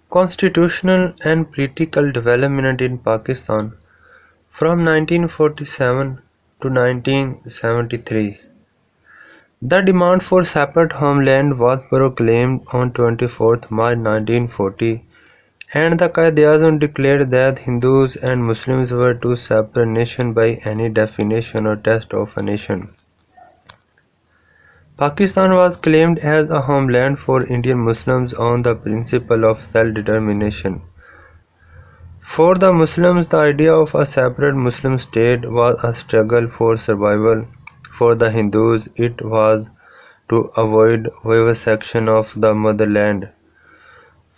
Constitutional and political development in Pakistan from 1947 to 1973. The demand for separate homeland was proclaimed on 24th March 1940, and the Quaid-e-Azam declared that Hindus and Muslims were two separate nations by any definition or test of a nation. Pakistan was claimed as a homeland for Indian Muslims on the principle of self-determination. For the Muslims, the idea of a separate Muslim state was a struggle for survival. For the Hindus, it was to avoid vivisection of the motherland.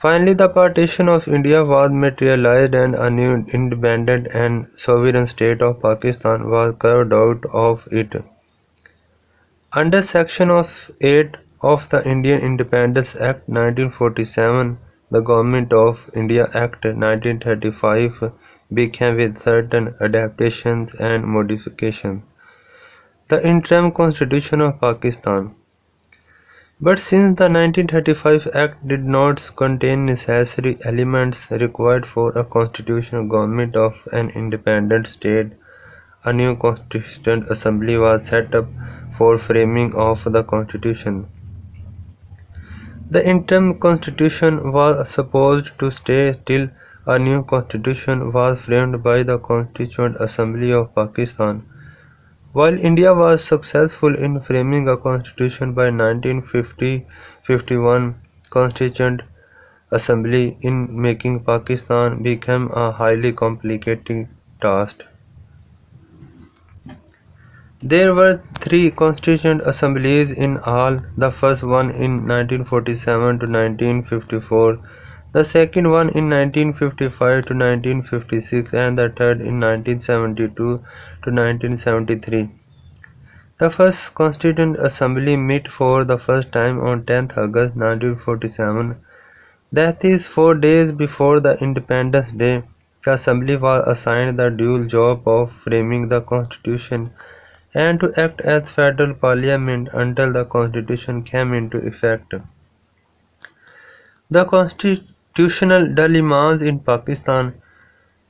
Finally, the partition of India was materialized and a new independent and sovereign state of Pakistan was carved out of it. Under Section of 8 of the Indian Independence Act 1947, the Government of India Act 1935 became, with certain adaptations and modifications, the interim constitution of Pakistan. But since the 1935 Act did not contain necessary elements required for a constitutional government of an independent state, a new Constituent Assembly was set up for framing of the constitution. The interim constitution was supposed to stay till a new constitution was framed by the Constituent Assembly of Pakistan. While India was successful in framing a constitution by 1950-51 Constituent Assembly, in making Pakistan became a highly complicated task. There were three constituent assemblies in all, the first one in 1947 to 1954, the second one in 1955 to 1956, and the third in 1972 to 1973. The first Constituent Assembly met for the first time on 10th August 1947, that is 4 days before the Independence Day. The Assembly was assigned the dual job of framing the Constitution and to act as federal parliament until the Constitution came into effect. The constitutional dilemmas in Pakistan.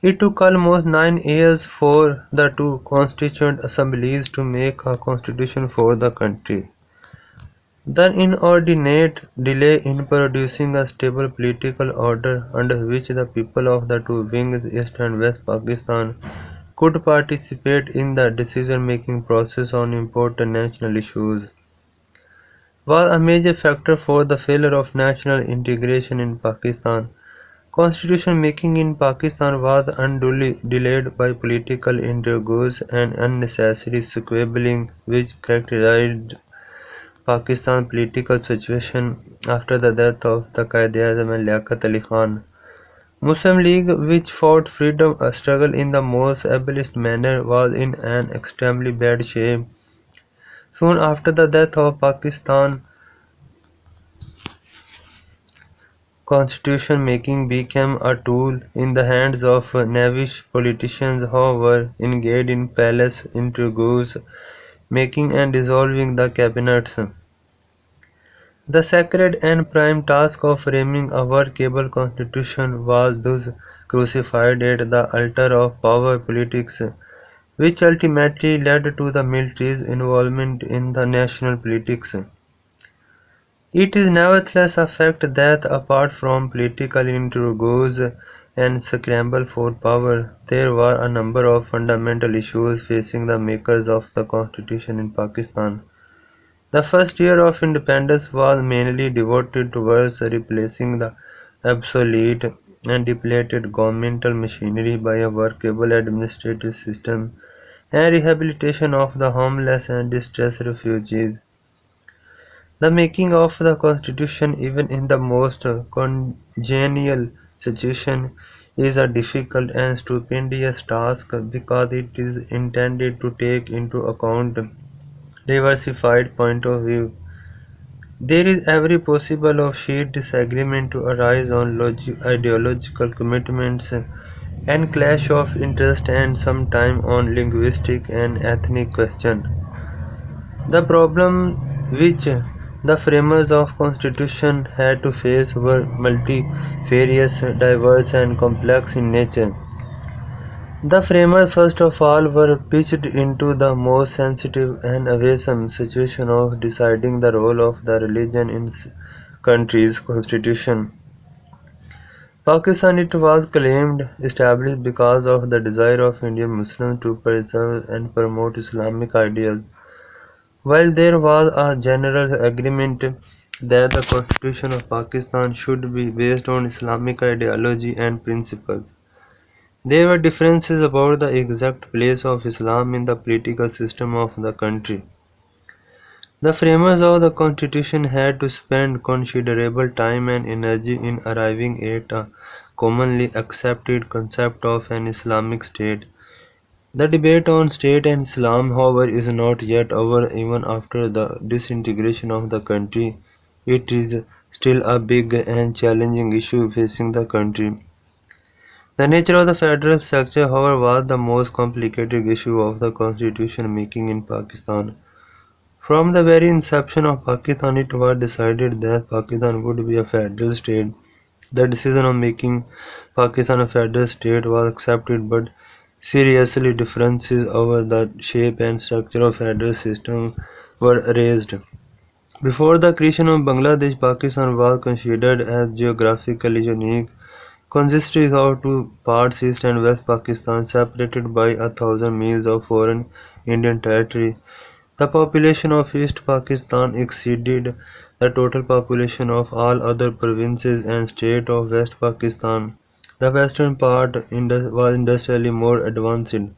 It took almost 9 years for the two constituent assemblies to make a constitution for the country. The inordinate delay in producing a stable political order under which the people of the two wings, East and West Pakistan, could participate in the decision-making process on important national issues, was a major factor for the failure of national integration in Pakistan. Constitution making in Pakistan was unduly delayed by political intrigues and unnecessary squabbling which characterized Pakistan's political situation after the death of the Quaid-e-Azam and Liaquat Ali Khan. Muslim League, which fought freedom struggle in the most ableist manner, was in an extremely bad shape. Soon after the death of Pakistan, constitution making became a tool in the hands of knavish politicians who were engaged in palace intrigues, making and dissolving the cabinets. The sacred and prime task of framing a workable constitution was thus crucified at the altar of power politics, which ultimately led to the military's involvement in the national politics. It is nevertheless a fact that, apart from political intrigues and scramble for power, there were a number of fundamental issues facing the makers of the constitution in Pakistan. The first year of independence was mainly devoted towards replacing the obsolete and depleted governmental machinery by a workable administrative system and rehabilitation of the homeless and distressed refugees. The making of the constitution, even in the most congenial situation, is a difficult and stupendous task because it is intended to take into account diversified point of view. There is every possible of sheer disagreement to arise on ideological commitments and clash of interest and sometime on linguistic and ethnic question. The problem which the framers of constitution had to face were multifarious, diverse and complex in nature. The framers first of all were pitched into the most sensitive and awesome situation of deciding the role of the religion in country's constitution. Pakistan, it was claimed, established because of the desire of Indian Muslims to preserve and promote Islamic ideals. While there was a general agreement that the constitution of Pakistan should be based on Islamic ideology and principles, there were differences about the exact place of Islam in the political system of the country. The framers of the constitution had to spend considerable time and energy in arriving at a commonly accepted concept of an Islamic state. The debate on state and Islam, however, is not yet over even after the disintegration of the country. It is still a big and challenging issue facing the country. The nature of the federal structure, however, was the most complicated issue of the constitution making in Pakistan. From the very inception of Pakistan, it was decided that Pakistan would be a federal state. The decision of making Pakistan a federal state was accepted, but seriously differences over the shape and structure of federal system were raised. Before the creation of Bangladesh, Pakistan was considered as geographically unique, consisting of two parts, East and West Pakistan, separated by 1,000 miles of foreign Indian territory. The population of East Pakistan exceeded the total population of all other provinces and states of West Pakistan. The western part was industrially more advanced.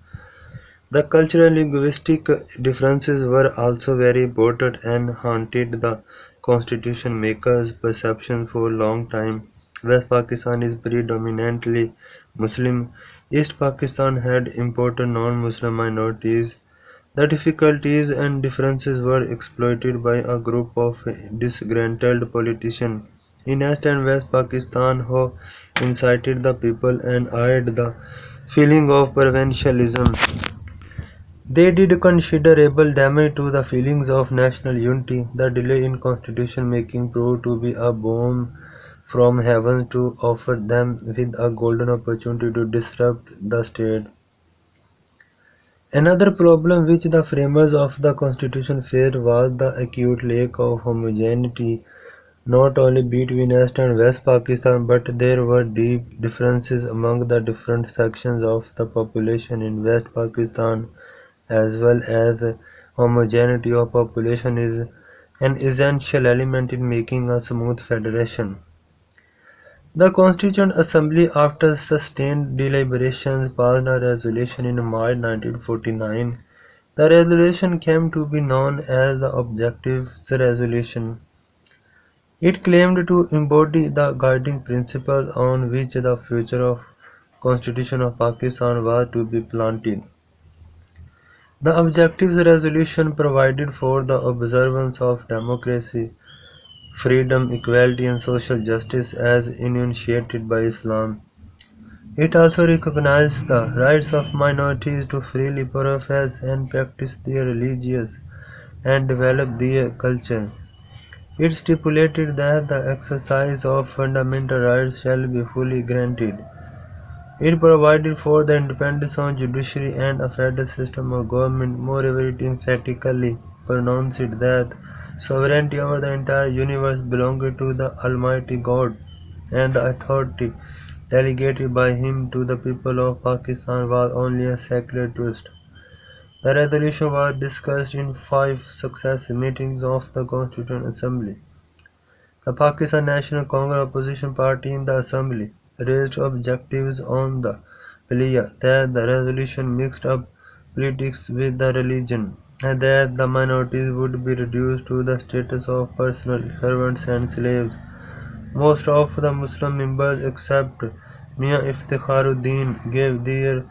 The cultural and linguistic differences were also very important and haunted the constitution makers' perception for a long time. West Pakistan is predominantly Muslim. East Pakistan had important non-Muslim minorities. The difficulties and differences were exploited by a group of disgruntled politicians in East and West Pakistan who incited the people and aired the feeling of provincialism. They did considerable damage to the feelings of national unity. The delay in constitution making proved to be a bomb from heaven to offer them with a golden opportunity to disrupt the state. Another problem which the framers of the constitution faced was the acute lack of homogeneity, not only between East and West Pakistan, but there were deep differences among the different sections of the population in West Pakistan, as well as homogeneity of population is an essential element in making a smooth federation. The Constituent Assembly, after sustained deliberations, passed a resolution in March 1949. The resolution came to be known as the Objectives Resolution. It claimed to embody the guiding principles on which the future of Constitution of Pakistan was to be planted. The Objectives Resolution provided for the observance of democracy, freedom, equality and social justice as enunciated by Islam. It also recognized the rights of minorities to freely profess and practice their religious and develop their culture. It stipulated that the exercise of fundamental rights shall be fully granted. It provided for the independence of judiciary and a federal system of government. Moreover, it emphatically pronounced that sovereignty over the entire universe belonged to the Almighty God, and the authority delegated by him to the people of Pakistan was only a sacred trust. The resolution was discussed in five successive meetings of the Constituent Assembly. The Pakistan National Congress opposition party in the assembly raised objectives on the plea that the resolution mixed up politics with the religion, and that the minorities would be reduced to the status of personal servants and slaves. Most of the Muslim members except Mian Iftikharuddin gave their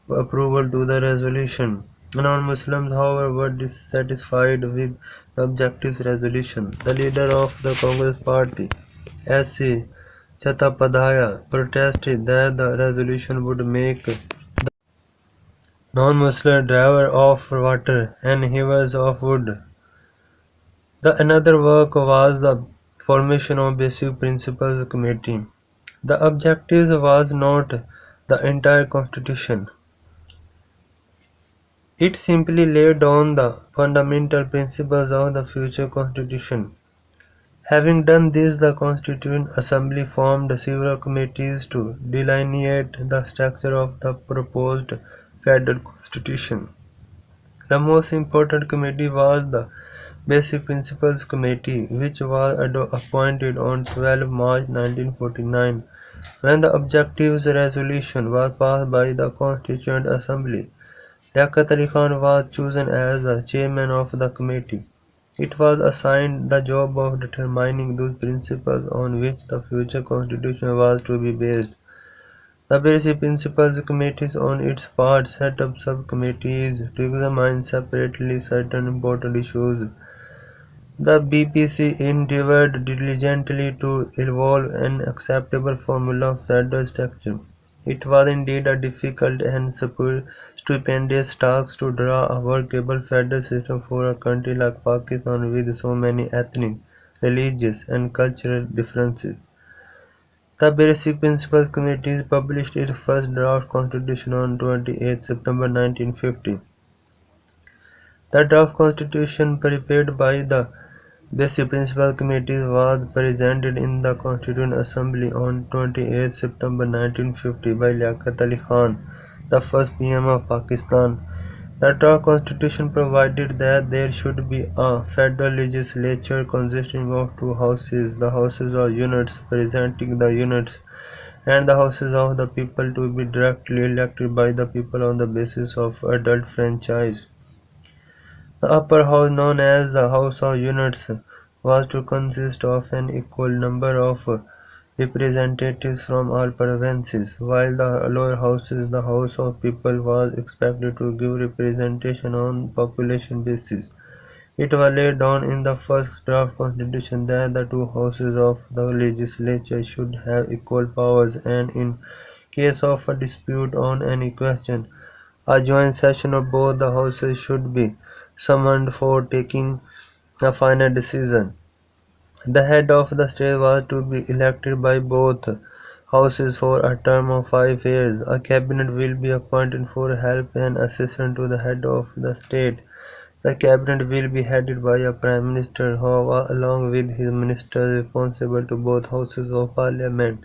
approval to the resolution. Non-Muslims, however, were dissatisfied with the objectives resolution. The leader of the Congress party, S.C. Chattopadhyay, protested that the resolution would make non-Muslim driver of water and hewers of wood. The another work was the formation of Basic Principles Committee. The objective was not the entire constitution. It simply laid down the fundamental principles of the future constitution. Having done this, the Constituent Assembly formed several committees to delineate the structure of the proposed federal constitution. The most important committee was the Basic Principles Committee, which was appointed on 12 March 1949 when the Objectives Resolution was passed by the Constituent Assembly. Liaquat Ali Khan was chosen as the chairman of the committee. It was assigned the job of determining those principles on which the future constitution was to be based. The Basic Principles Committee on its part set up subcommittees to examine separately certain important issues. The BPC endeavored diligently to evolve an acceptable formula of federal structure. It was indeed a difficult and stupendous task to draw a workable federal system for a country like Pakistan with so many ethnic, religious, and cultural differences. The Basic Principles Committee published its first draft constitution on 28 September 1950. The draft constitution prepared by the Basic Principles Committee was presented in the Constituent Assembly on 28 September 1950 by Liaquat Ali Khan, the first PM of Pakistan. The draft constitution provided that there should be a federal legislature consisting of two houses, the houses of units representing the units and the houses of the people, to be directly elected by the people on the basis of adult franchise. The upper house, known as the House of Units, was to consist of an equal number of representatives from all provinces, while the lower house, the House of People, was expected to give representation on population basis. It was laid down in the first draft constitution that the two houses of the legislature should have equal powers, and in case of a dispute on any question, a joint session of both the houses should be summoned for taking a final decision. The head of the state was to be elected by both houses for a term of 5 years. A cabinet will be appointed for help and assistance to the head of the state. The cabinet will be headed by a prime minister who, along with his ministers, responsible to both houses of parliament.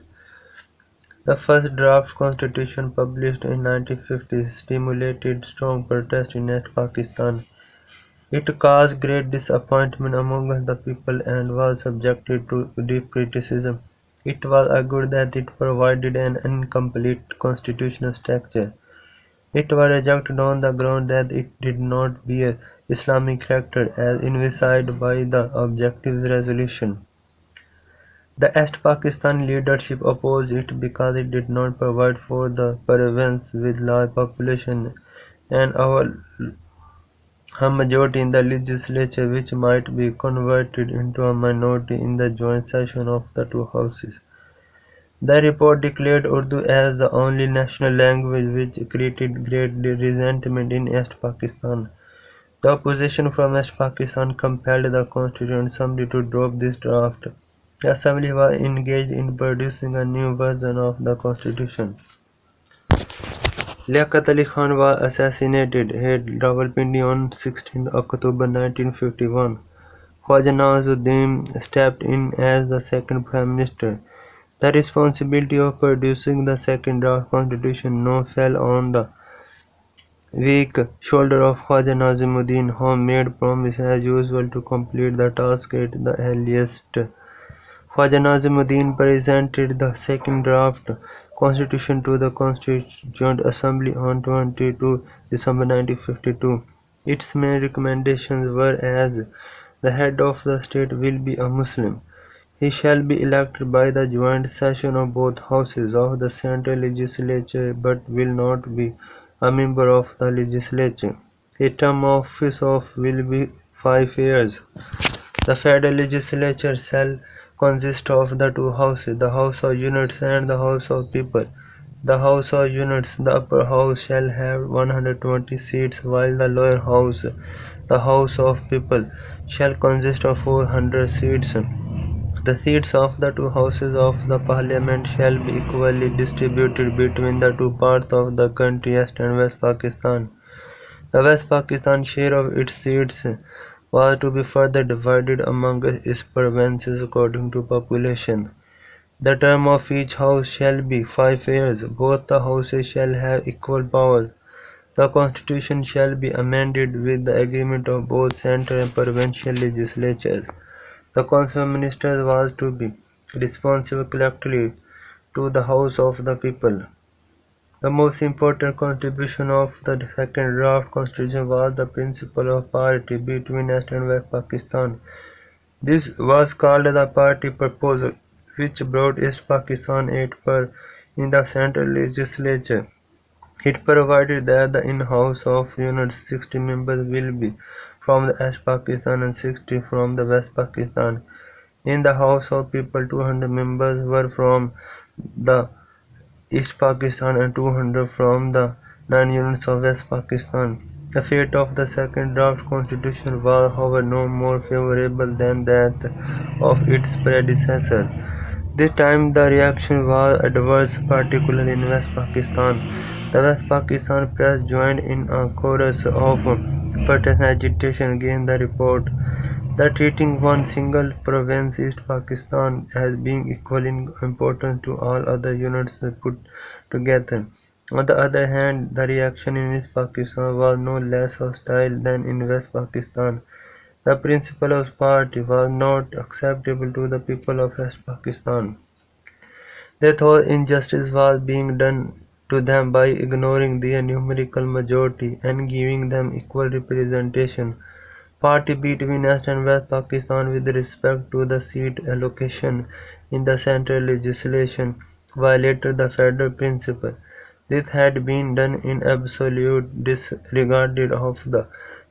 The first draft constitution, published in 1950, stimulated strong protest in East Pakistan. It caused great disappointment among the people and was subjected to deep criticism. It was argued that it provided an incomplete constitutional structure. It was rejected on the ground that it did not bear Islamic character as envisaged by the Objectives Resolution. The East Pakistan leadership opposed it because it did not provide for the province with large population and a majority in the legislature which might be converted into a minority in the joint session of the two houses. The report declared Urdu as the only national language, which created great resentment in East Pakistan. The opposition from West Pakistan compelled the Constituent Assembly to drop this draft. The Assembly was engaged in producing a new version of the Constitution. Liaquat Ali Khan was assassinated at Rawalpindi on 16 October 1951. Khwaja Nawazuddin stepped in as the second Prime Minister. The responsibility of producing the second draft constitution now fell on the weak shoulder of Khwaja Nazimuddin, who made promise as usual to complete the task at the earliest. Khwaja Nazimuddin presented the second draft constitution to the Constituent Assembly on 22 December 1952. Its main recommendations were as the head of the state will be a Muslim. He shall be elected by the joint session of both houses of the central legislature but will not be a member of the legislature. A term of office of will be 5 years. The federal legislature shall consist of the two houses, the House of Units and the House of People. The House of Units, the upper house, shall have 120 seats, while the lower house, The House of People shall consist of 400 seats. The seats of the two houses of the parliament shall be equally distributed between the two parts of the country, East and West Pakistan. The West Pakistan share of its seats was to be further divided among its provinces according to population. The term of each house shall be 5 years. Both the houses shall have equal powers. The constitution shall be amended with the agreement of both central and provincial legislatures. The council of ministers was to be responsible collectively to the House of the People. The most important contribution of the second draft constitution was the principle of parity between East and West Pakistan. This was called the party proposal, which brought East Pakistan 8 per in the central legislature. It provided that the in-house of units 60 members will be from the East Pakistan and 60 from the West Pakistan. In the House of People, 200 members were from the East Pakistan and 200 from the 9 units of West Pakistan. The fate of the second draft constitution was, however, no more favorable than that of its predecessor. This time the reaction was adverse, particularly in West Pakistan. The West Pakistan press joined in a chorus of protest and agitation against the report. The treating one single province, East Pakistan, as being equally important to all other units put together. On the other hand, the reaction in East Pakistan was no less hostile than in West Pakistan. The principle of party was not acceptable to the people of West Pakistan. They thought injustice was being done to them by ignoring their numerical majority and giving them equal representation. Parity between East and West Pakistan with respect to the seat allocation in the central legislation violated the federal principle. This had been done in absolute disregard of the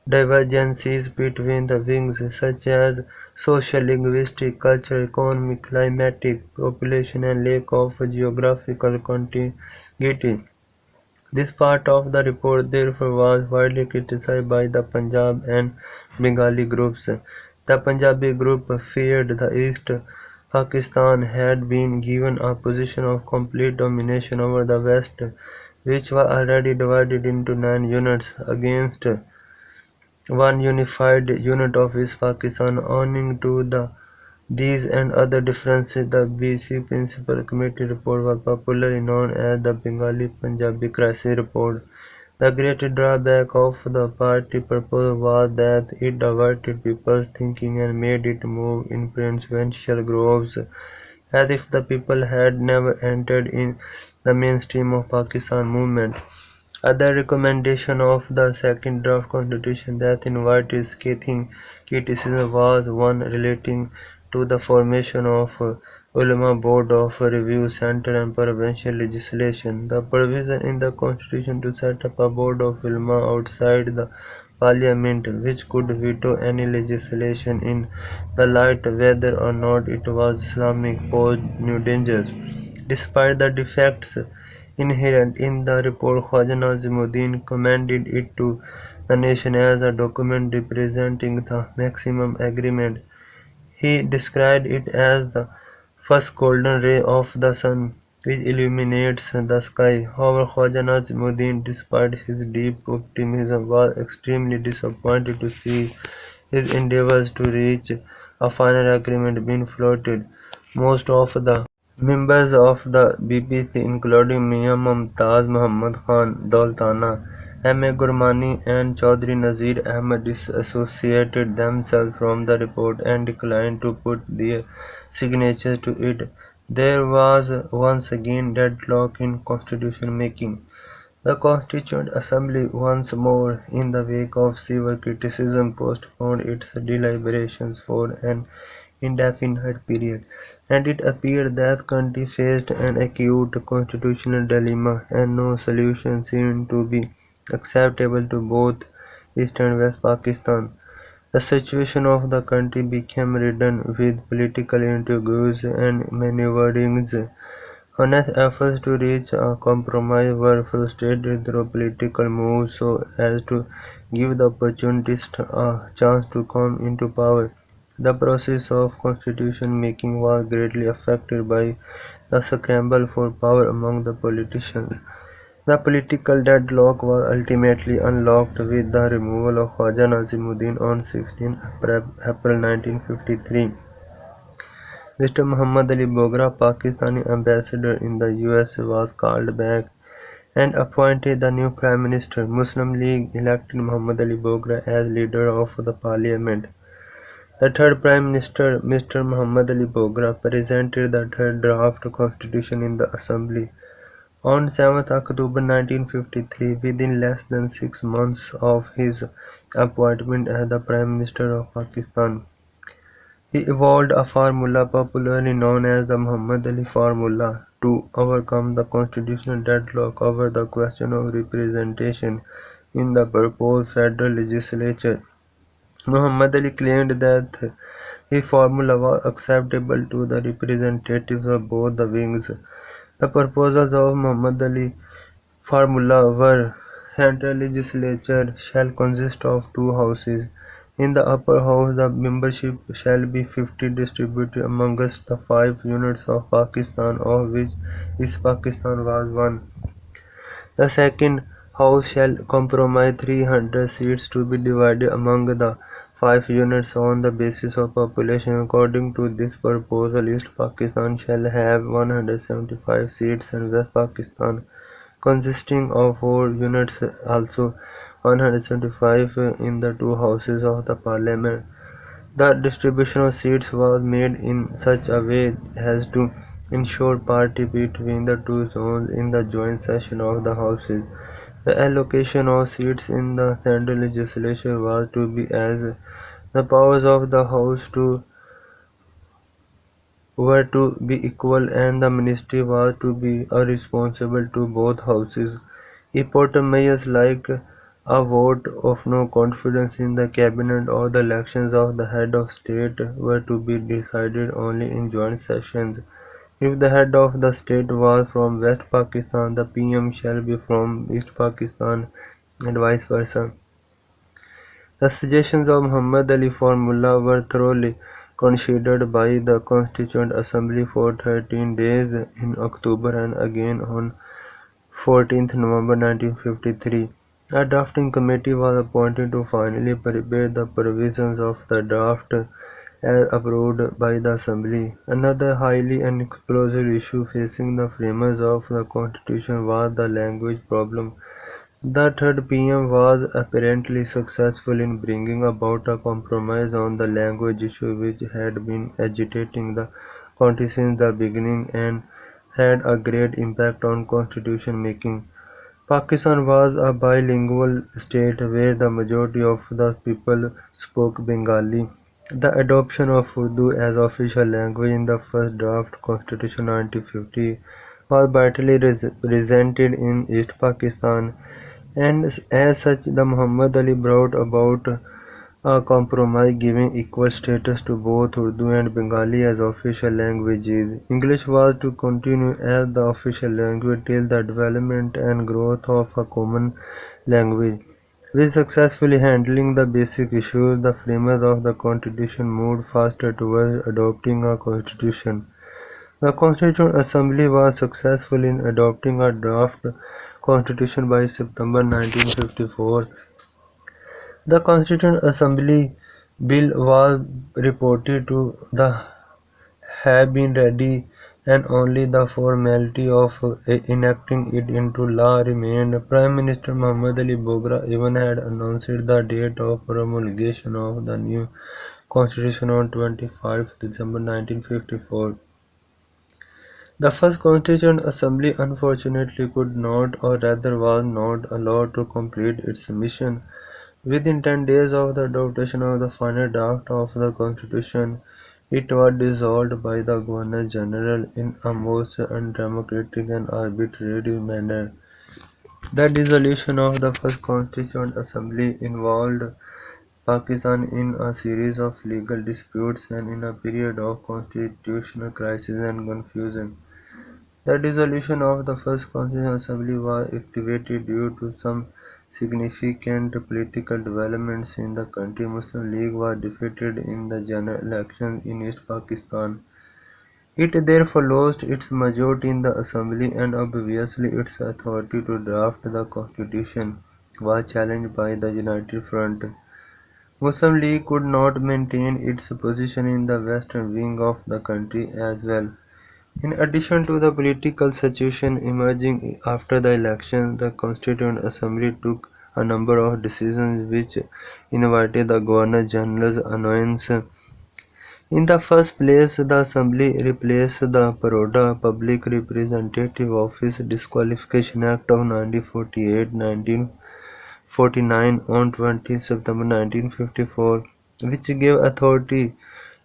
divergencies between the wings such as social, linguistic, cultural, economic, climatic, population and lack of geographical contiguity. This part of the report therefore was widely criticized by the Punjab and Bengali groups. The Punjabi group feared the East Pakistan had been given a position of complete domination over the West, which was already divided into 9 units against one unified unit of East Pakistan. Owing to these and other differences, the BC Principal Committee report was popularly known as the Bengali Punjabi Crisis Report. The great drawback of the party proposal was that it diverted people's thinking and made it move in presidential groves, as if the people had never entered in the mainstream of Pakistan movement. Other recommendation of the second draft constitution that invited scathing criticism was one relating to the formation of Ulama Board of Review, central and provincial legislation. The provision in the constitution to set up a board of ulama outside the parliament which could veto any legislation in the light whether or not it was Islamic posed new dangers. Despite the defects inherent in the report, Khwaja Nazimuddin commended it to the nation as a document representing the maximum agreement. He described it as the first golden ray of the sun which illuminates the sky. However, Khwaja Nazimuddin, despite his deep optimism, was extremely disappointed to see his endeavors to reach a final agreement being floated. Most of the members of the BBC, including Mia Mumtaz Muhammad Khan Daultana, M.A. Gurmani and Chaudhry Nazir Ahmed, disassociated themselves from the report and declined to put their signatures to it. There was once again deadlock in constitution making. The Constituent Assembly once more, in the wake of severe criticism, postponed its deliberations for an indefinite period, and it appeared that the country faced an acute constitutional dilemma, and no solution seemed to be acceptable to both East and West Pakistan. The situation of the country became ridden with political intrigues and maneuverings Honest efforts to reach a compromise were frustrated through political moves so as to give the opportunists a chance to come into power. The process of constitution making was greatly affected by the scramble for power among the politicians. The political deadlock was ultimately unlocked with the removal of Khwaja Nazimuddin on 16 April 1953. Mr. Muhammad Ali Bogra, Pakistani ambassador in the US, was called back and appointed the new Prime Minister. Muslim League elected Muhammad Ali Bogra as leader of the parliament. The third Prime Minister, Mr. Muhammad Ali Bogra, presented the third draft constitution in the Assembly on 7th October 1953, within less than 6 months of his appointment as the Prime Minister of Pakistan. He evolved a formula popularly known as the Muhammad Ali formula to overcome the constitutional deadlock over the question of representation in the proposed federal legislature. Muhammad Ali claimed that his formula was acceptable to the representatives of both the wings. The proposals of Muhammad Ali formula were: Central Legislature shall consist of two houses. In the upper house the membership shall be 50 distributed amongst the 5 units of Pakistan, of which East Pakistan was one. The second house shall comprise 300 seats to be divided among the 5 units on the basis of population. According to this proposal, East Pakistan shall have 175 seats and West Pakistan, consisting of 4 units, also 175 in the two houses of the parliament. The distribution of seats was made in such a way as to ensure parity between the two zones in the joint session of the houses. The allocation of seats in the central legislature was to be as the powers of the house were to be equal and the ministry was to be responsible to both houses. Important measures like a vote of no confidence in the cabinet or the elections of the head of state were to be decided only in joint sessions. If the head of the state was from West Pakistan, the PM shall be from East Pakistan and vice versa. The suggestions of Muhammad Ali formula were thoroughly considered by the Constituent Assembly for 13 days in October and again on 14th November 1953. A drafting committee was appointed to finally prepare the provisions of the draft as approved by the Assembly. Another highly explosive issue facing the framers of the Constitution was the language problem. The third PM was apparently successful in bringing about a compromise on the language issue which had been agitating the country since the beginning and had a great impact on constitution making. Pakistan was a bilingual state where the majority of the people spoke Bengali. The adoption of Urdu as official language in the first draft constitution 1950 was bitterly resented in East Pakistan, and as such the Muhammad Ali brought about a compromise giving equal status to both Urdu and Bengali as official languages. English was to continue as the official language till the development and growth of a common language. With successfully handling the basic issues, the framers of the constitution moved faster towards adopting a constitution. The Constituent Assembly was successful in adopting a draft constitution by September 1954. The Constituent Assembly bill was reported to have been ready and only the formality of enacting it into law remained. Prime Minister Muhammad Ali Bogra even had announced the date of promulgation of the new constitution on 25 December 1954. The first Constituent Assembly unfortunately could not, or rather was not, allowed to complete its mission. Within 10 days of the adoption of the final draft of the Constitution, it was dissolved by the Governor-General in a most undemocratic and arbitrary manner. The dissolution of the first Constituent Assembly involved Pakistan in a series of legal disputes and in a period of constitutional crisis and confusion. The dissolution of the First Constitutional Assembly was activated due to some significant political developments in the country. Muslim League was defeated in the general elections in East Pakistan. It therefore lost its majority in the assembly and obviously its authority to draft the constitution was challenged by the United Front. Muslim League could not maintain its position in the western wing of the country as well. In addition to the political situation emerging after the election, the Constituent Assembly took a number of decisions which invited the Governor-General's annoyance. In the first place, the Assembly replaced the Baroda Public Representative Office Disqualification Act of 1948-1949 on 20 September 1954, which gave authority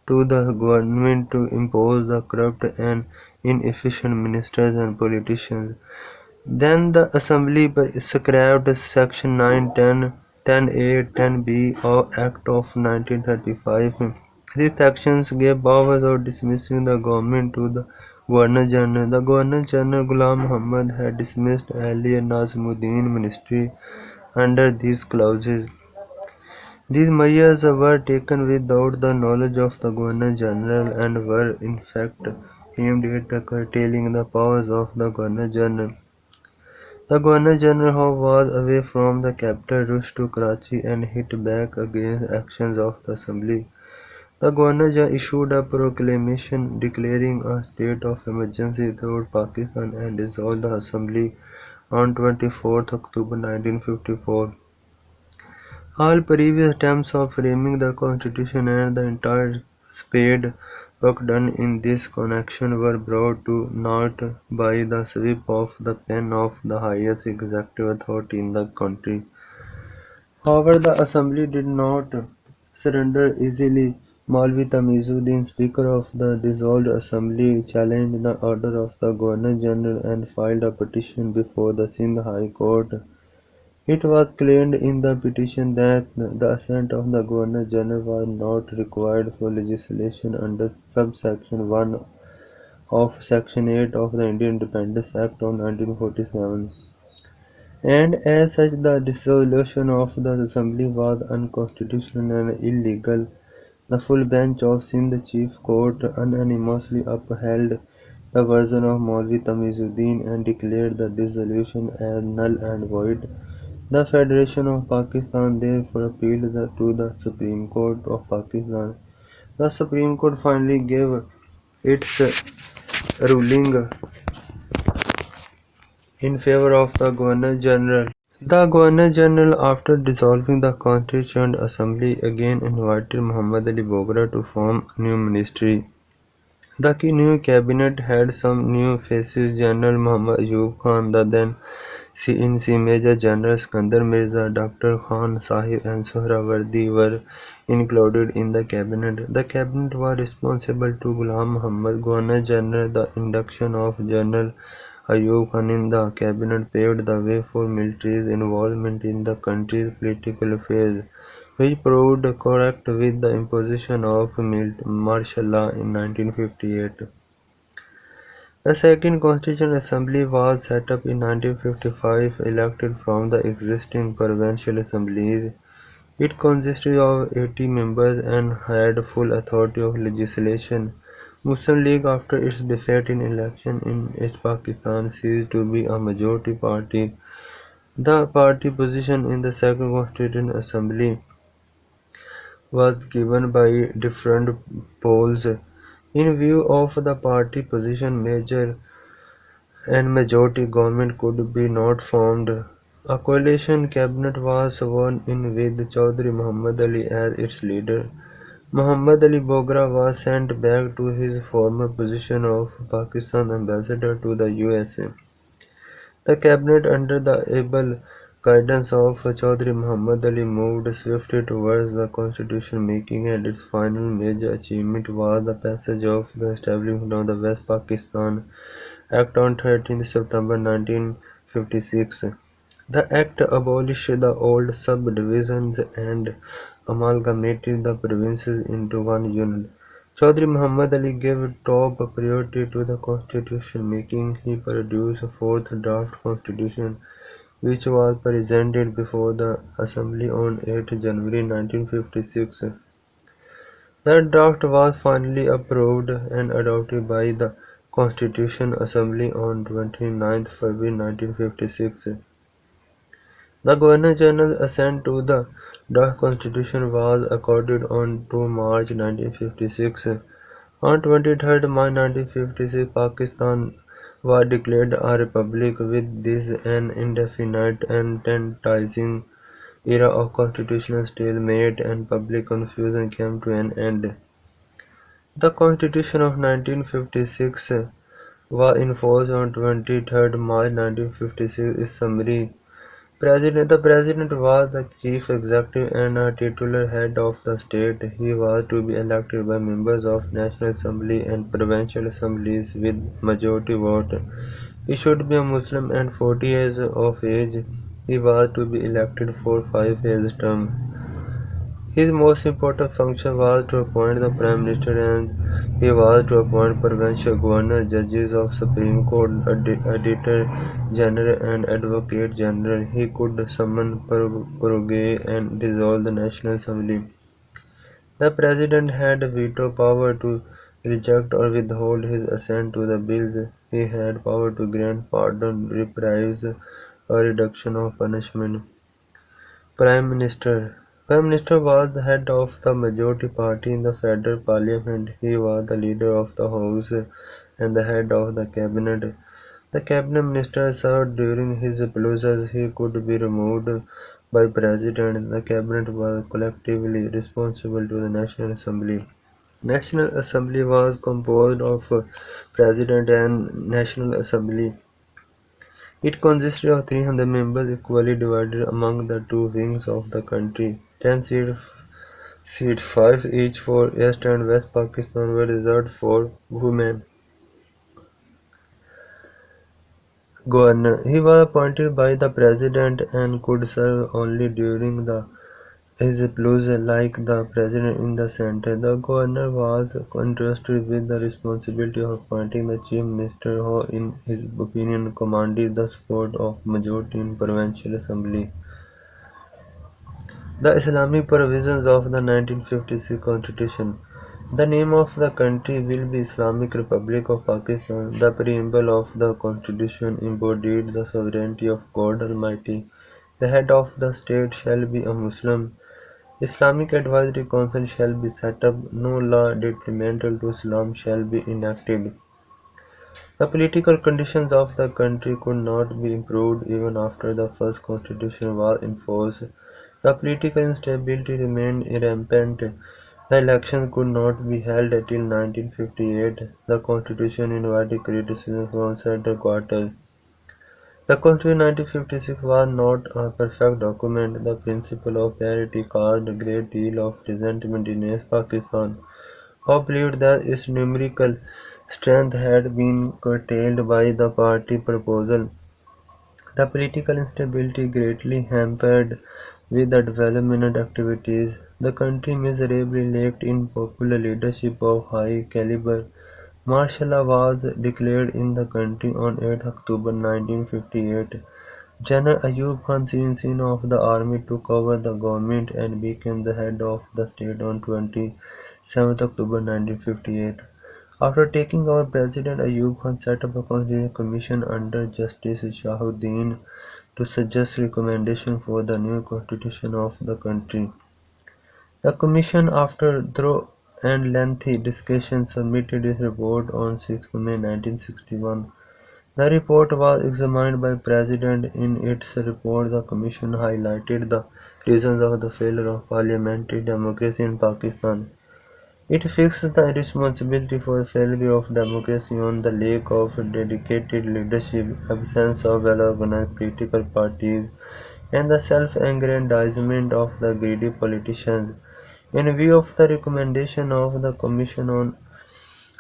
to the government to impose the corrupt and inefficient ministers and politicians. Then the Assembly scrapped Section 9, 10, 10A, 10B of Act of 1935. These sections gave powers of dismissing the government to the Governor-General. The Governor-General Ghulam Muhammad had dismissed Ali Nazimuddin ministry under these clauses. These measures were taken without the knowledge of the Governor-General and were in fact aimed at curtailing the powers of the Governor-General. The Governor-General, who was away from the capital, rushed to Karachi and hit back against actions of the Assembly. The Governor-General issued a proclamation declaring a state of emergency throughout Pakistan and dissolved the Assembly on 24th October 1954. All previous attempts of framing the Constitution and the entire spade work done in this connection were brought to naught by the sweep of the pen of the highest executive authority in the country. However, the Assembly did not surrender easily. Maulvi Tamizuddin, Speaker of the dissolved Assembly, challenged the order of the Governor-General and filed a petition before the Sindh High Court. It was claimed in the petition that the assent of the Governor-General was not required for legislation under subsection 1 of Section 8 of the Indian Independence Act of 1947, and as such the dissolution of the Assembly was unconstitutional and illegal. The full bench of Sindh Chief Court unanimously upheld the version of Maulvi Tamizuddin and declared the dissolution as null and void. The Federation of Pakistan therefore appealed to the Supreme Court of Pakistan. The Supreme Court finally gave its ruling in favor of the Governor-General. The Governor-General, after dissolving the Constituent Assembly, again invited Muhammad Ali Bogra to form a new ministry. The new cabinet had some new faces. General Muhammad Ayub Khan, the then CNC Major General Sikandar Mirza, Dr. Khan Sahib and Sohrawardi were included in the cabinet. The cabinet was responsible to Ghulam Muhammad, Governor-General. The induction of General Ayub Khan in the cabinet paved the way for military's involvement in the country's political affairs, which proved correct with the imposition of martial law in 1958. The Second Constitutional Assembly was set up in 1955, elected from the existing provincial assemblies. It consisted of 80 members and had full authority of legislation. Muslim League, after its defeat in election in East Pakistan, ceased to be a majority party. The party position in the Second Constitutional Assembly was given by different polls. In view of the party position, major and majority government could be not formed. A coalition cabinet was sworn in with Chaudhry Muhammad Ali as its leader. Muhammad Ali Bogra was sent back to his former position of Pakistan ambassador to the USA. The cabinet, under the able guidance of Chaudhry Muhammad Ali, moved swiftly towards the constitution making, and its final major achievement was the passage of the establishment of the West Pakistan Act on 13 September 1956. The Act abolished the old subdivisions and amalgamated the provinces into one unit. Chaudhry Muhammad Ali gave top priority to the constitution making. He produced a fourth draft constitution which was presented before the assembly on 8 January 1956. The draft was finally approved and adopted by the Constitution Assembly on 29 February 1956. The Governor-General's assent to the draft constitution was accorded on 2 March 1956. On 23 March 1956, Pakistan was declared a republic. With this, an indefinite and tantalizing era of constitutional stalemate and public confusion came to an end. The Constitution of 1956 was enforced on 23 March 1956. Its summary: the President was the chief executive and a titular head of the state. He was to be elected by members of National Assembly and provincial assemblies with majority vote. He should be a Muslim and 40 years of age. He was to be elected for 5 years term. His most important function was to appoint the Prime Minister, and he was to appoint provincial governors, judges of Supreme Court, Auditor General and Advocate General. He could summon, prorogate and dissolve the National Assembly. The President had veto power to reject or withhold his assent to the bills. He had power to grant pardon, reprise, or reduction of punishment. Prime Minister: Prime Minister was the head of the majority party in the federal parliament. He was the leader of the House and the head of the cabinet. The cabinet minister served during his pleasure. He could be removed by President. The cabinet was collectively responsible to the National Assembly. National Assembly was composed of President and National Assembly. It consisted of 300 members equally divided among the two wings of the country. 10 seats, 5 each for East and West Pakistan, were reserved for women. Governor: He was appointed by the President and could serve only during his pleasure like the President in the centre. The Governor was entrusted with the responsibility of appointing the Chief Minister who, in his opinion, commanded the support of majority in provincial assembly. The Islamic provisions of the 1956 Constitution. The name of the country will be Islamic Republic of Pakistan. The preamble of the Constitution embodied the sovereignty of God Almighty. The head of the state shall be a Muslim. Islamic Advisory Council shall be set up. No law detrimental to Islam shall be enacted. The political conditions of the country could not be improved even after the first constitution was enforced. The political instability remained rampant. The elections could not be held until 1958. The constitution invited criticism from central quarters. The Constitution 1956 was not a perfect document. The principle of parity caused a great deal of resentment in East Pakistan, who believed that its numerical strength had been curtailed by the party proposal. The political instability greatly hampered with the development activities. The country miserably lacked in popular leadership of high caliber. Martial law was declared in the country on 8 October 1958. General Ayub Khan, senior of the army, took over the government and became the head of the state on 27 October 1958. After taking over, President Ayub Khan set up a constitutional commission under Justice Shahuddin to suggest recommendations for the new constitution of the country. The commission, after thorough and lengthy discussion, submitted its report on 6 May 1961. The report was examined by President. In its report, the Commission highlighted the reasons of the failure of parliamentary democracy in Pakistan. It fixed the responsibility for the failure of democracy on the lack of dedicated leadership, absence of well-organized political parties, and the self-aggrandizement of the greedy politicians. In view of the recommendation of the Commission on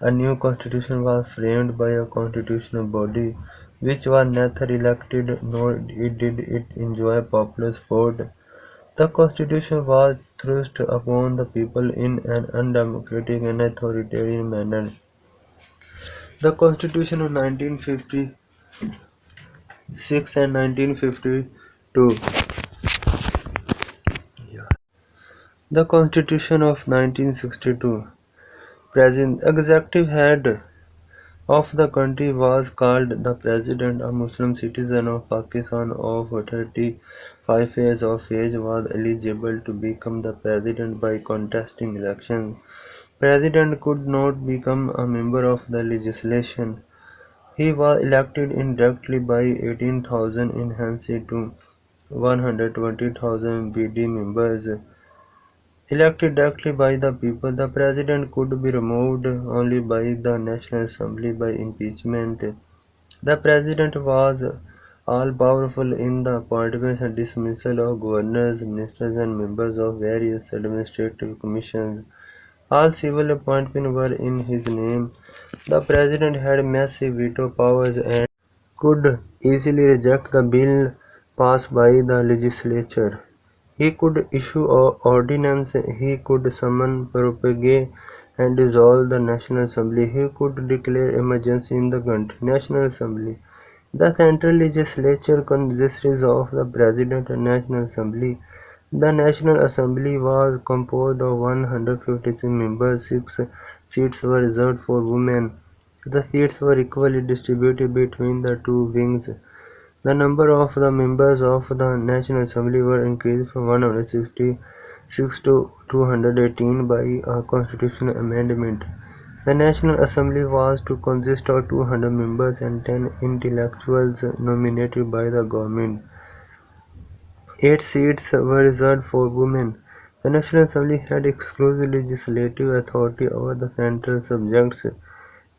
a new constitution was framed by a constitutional body which was neither elected nor did it enjoy popular support. The constitution was thrust upon the people in an undemocratic and authoritarian manner. The Constitution of 1956 and 1952. The Constitution of 1962. President Executive head of the country was called the President. A Muslim citizen of Pakistan of 35 years of age was eligible to become the President by contesting elections. President could not become a member of the legislation. He was elected indirectly by 18,000 enhanced to 120,000 BD members. Elected directly by the people, the president could be removed only by the National Assembly by impeachment. The president was all-powerful in the appointment and dismissal of governors, ministers and members of various administrative commissions. All civil appointments were in his name. The president had massive veto powers and could easily reject the bill passed by the legislature. He could issue ordinances, he could summon, propagate, and dissolve the National Assembly. He could declare emergency in the country. National Assembly. The central legislature consists of the President and National Assembly. The National Assembly was composed of 156 members. Six seats were reserved for women. The seats were equally distributed between the two wings. The number of the members of the National Assembly were increased from 166 to 218 by a constitutional amendment. The National Assembly was to consist of 200 members and 10 intellectuals nominated by the government. 8 seats were reserved for women. The National Assembly had exclusive legislative authority over the central subjects.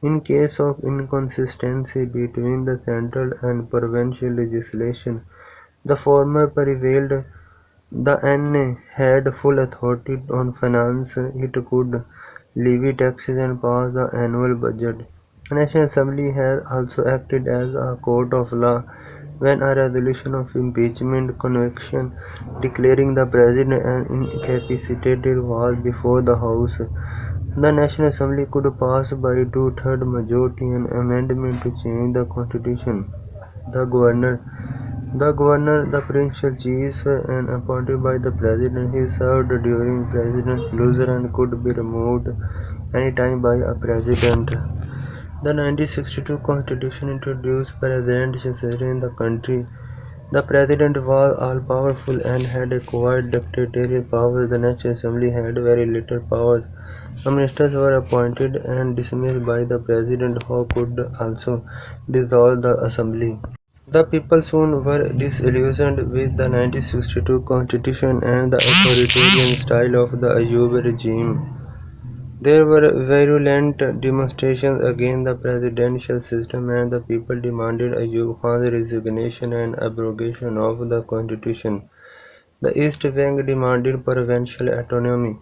In case of inconsistency between the central and provincial legislation, the former prevailed. The N had full authority on finance. It could levy taxes and pass the annual budget. The National Assembly has also acted as a court of law when a resolution of impeachment conviction declaring the president incapacitated was before the House. The National Assembly could pass by two-thirds majority an amendment to change the constitution. The Governor. The Governor, the provincial chief, and appointed by the President, he served during President's closure and could be removed anytime by a President. The 1962 Constitution introduced presidential in the country. The President was all-powerful and had acquired dictatorial powers. The National Assembly had very little powers. The ministers were appointed and dismissed by the President, who could also dissolve the Assembly. The people soon were disillusioned with the 1962 constitution and the authoritarian style of the Ayyub regime. There were virulent demonstrations against the presidential system and the people demanded Ayyub Khan's resignation and abrogation of the constitution. The East Wing demanded provincial autonomy.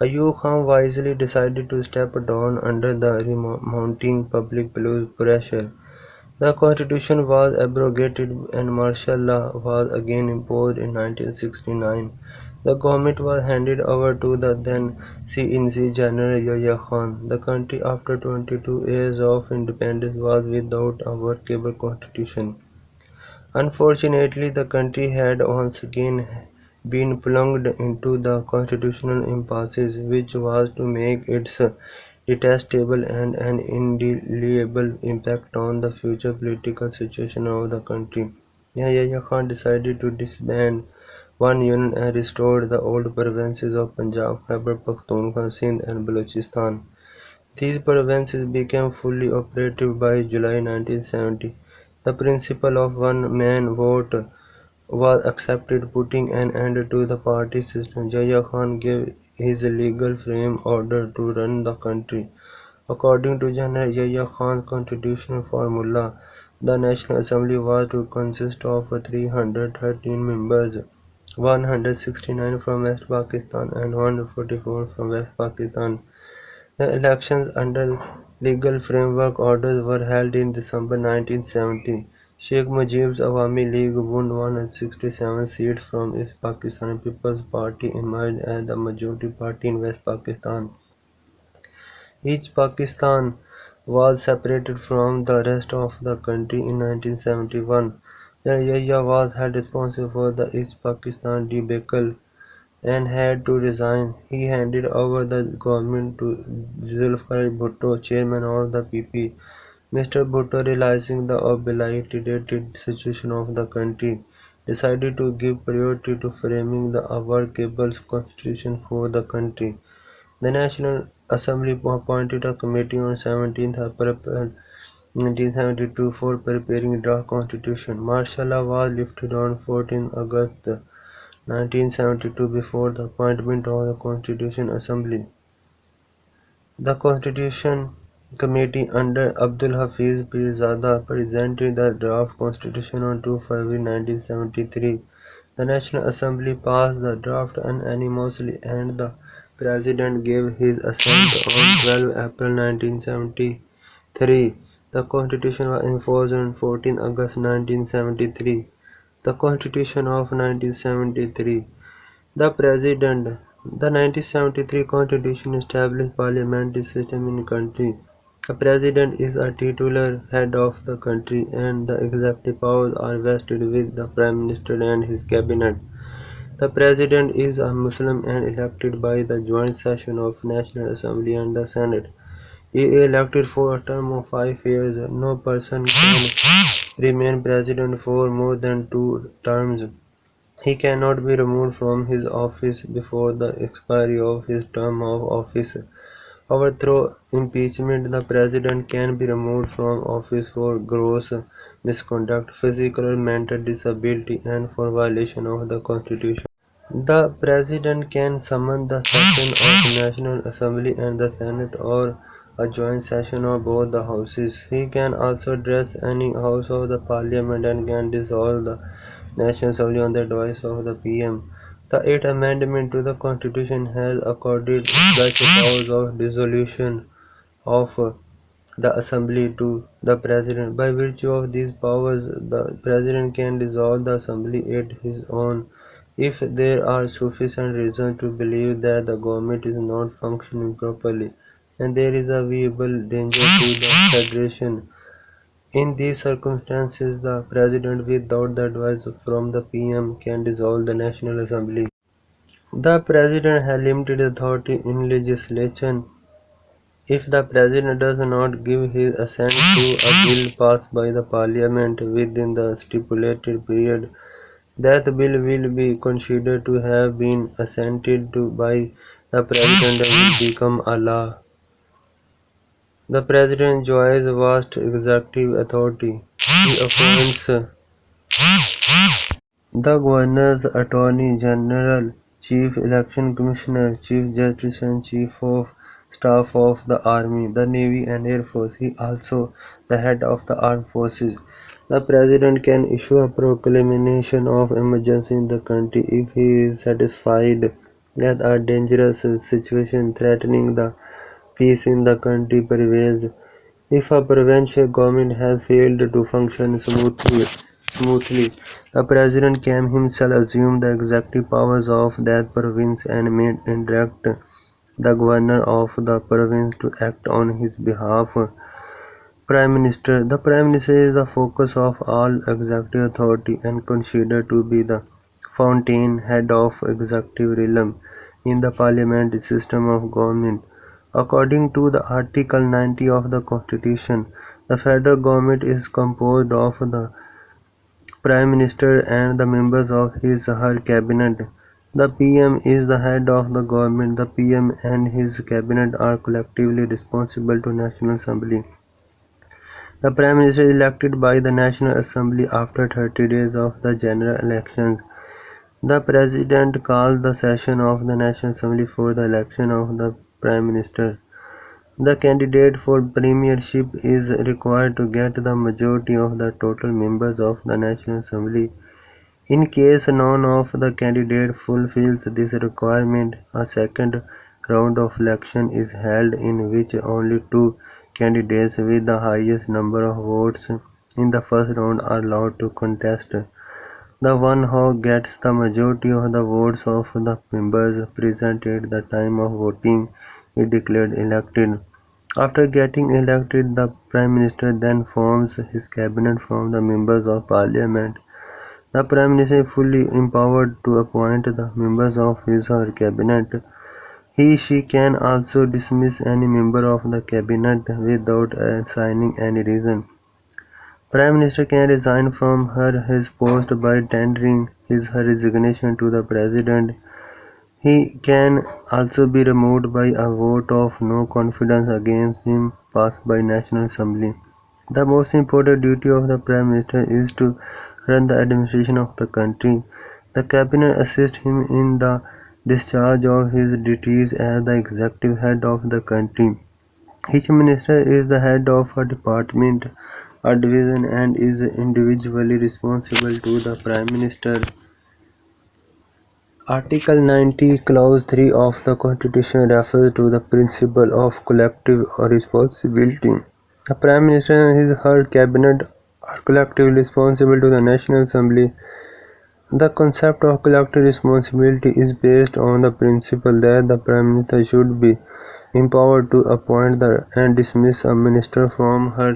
Ayyub Khan wisely decided to step down under the mounting public pressure. The constitution was abrogated and martial law was again imposed in 1969. The government was handed over to the then CNC General Yahya Khan. The country, after 22 years of independence, was without a workable constitution. Unfortunately, the country had once again been plunged into the constitutional impasse, which was to make its detestable and an indelible impact on the future political situation of the country. Yahya Khan decided to disband one unit and restore the old provinces of Punjab, Khyber Pakhtunkhwa, Sindh and Balochistan. These provinces became fully operative by July 1970. The principle of one man vote was accepted, putting an end to the party system. Yahya Khan gave his legal frame order to run the country. According to General Yahya Khan's constitutional formula, the National Assembly was to consist of 313 members, 169 from West Pakistan and 144 from West Pakistan. The elections under legal framework orders were held in December 1970. Sheikh Mujib's Awami League won 167 seats from East Pakistan People's Party emerged as the majority party in West Pakistan. East Pakistan was separated from the rest of the country in 1971. Then Yahya was held responsible for the East Pakistan debacle and had to resign. He handed over the government to Zulfikar Bhutto, chairman of the PP. Mr. Bhutto, realizing the obliterated situation of the country, decided to give priority to framing a workable constitution for the country. The National Assembly appointed a committee on 17th April 1972 for preparing a draft constitution. Martial law was lifted on 14 August 1972 before the appointment of the Constitution Assembly. The Constitution Committee under Abdul Hafiz Pirzada presented the draft constitution on 2 February 1973. The National Assembly passed the draft unanimously and the President gave his assent on 12 April 1973. The Constitution was enforced on 14 August 1973. The Constitution of 1973. The President. The 1973 Constitution established parliamentary system in country. The President is a titular head of the country and the executive powers are vested with the Prime Minister and his cabinet. The President is a Muslim and elected by the joint session of National Assembly and the Senate. He is elected for a term of 5 years. No person can remain President for more than 2 terms. He cannot be removed from his office before the expiry of his term of office. Overthrow, impeachment. The President can be removed from office for gross misconduct, physical or mental disability, and for violation of the Constitution. The President can summon the session of National Assembly and the Senate or a joint session of both the houses. He can also address any house of the Parliament and can dissolve the National Assembly on the advice of the PM. The Eighth Amendment to the Constitution has accorded special powers of dissolution of the Assembly to the President. By virtue of these powers, the President can dissolve the Assembly at his own if there are sufficient reasons to believe that the government is not functioning properly and there is a visible danger to the Federation. In these circumstances, the President, without the advice from the PM, can dissolve the National Assembly. The President has limited authority in legislation. If the President does not give his assent to a bill passed by the Parliament within the stipulated period, that bill will be considered to have been assented to by the President and will become a law. The President enjoys vast executive authority. He appoints the Governors, Attorney General, Chief Election Commissioner, Chief Justice and Chief of Staff of the Army, the Navy and Air Force. He is also the head of the armed forces. The President can issue a proclamation of emergency in the country if he is satisfied that a dangerous situation threatening the peace in the country prevails. If a provincial government has failed to function smoothly, the President can himself assume the executive powers of that province and may direct the Governor of the province to act on his behalf. Prime Minister. The Prime Minister is the focus of all executive authority and considered to be the fountainhead of executive realm in the parliamentary system of government. According to the Article 90 of the Constitution, the federal government is composed of the Prime Minister and the members of his or her cabinet. The PM is the head of the government. The PM and his cabinet are collectively responsible to National Assembly. The Prime Minister is elected by the National Assembly after 30 days of the general elections. The President calls the session of the National Assembly for the election of the Prime Minister. The candidate for premiership is required to get the majority of the total members of the National Assembly. In case none of the candidates fulfills this requirement, a second round of election is held in which only two candidates with the highest number of votes in the first round are allowed to contest. The one who gets the majority of the votes of the members present at the time of voting is declared elected. After getting elected, the Prime Minister then forms his cabinet from the members of parliament. The Prime Minister is fully empowered to appoint the members of his or her cabinet. He/she can also dismiss any member of the cabinet without assigning any reason. Prime Minister can resign from her/his post by tendering his/her resignation to the President. He can also be removed by a vote of no confidence against him passed by National Assembly. The most important duty of the Prime Minister is to run the administration of the country. The cabinet assists him in the discharge of his duties as the executive head of the country. Each minister is the head of a department, a division, and is individually responsible to the Prime Minister. Article 90, Clause 3 of the Constitution refers to the principle of collective responsibility. The Prime Minister and his/her cabinet are collectively responsible to the National Assembly. The concept of collective responsibility is based on the principle that the Prime Minister should be empowered to appoint and dismiss a minister from her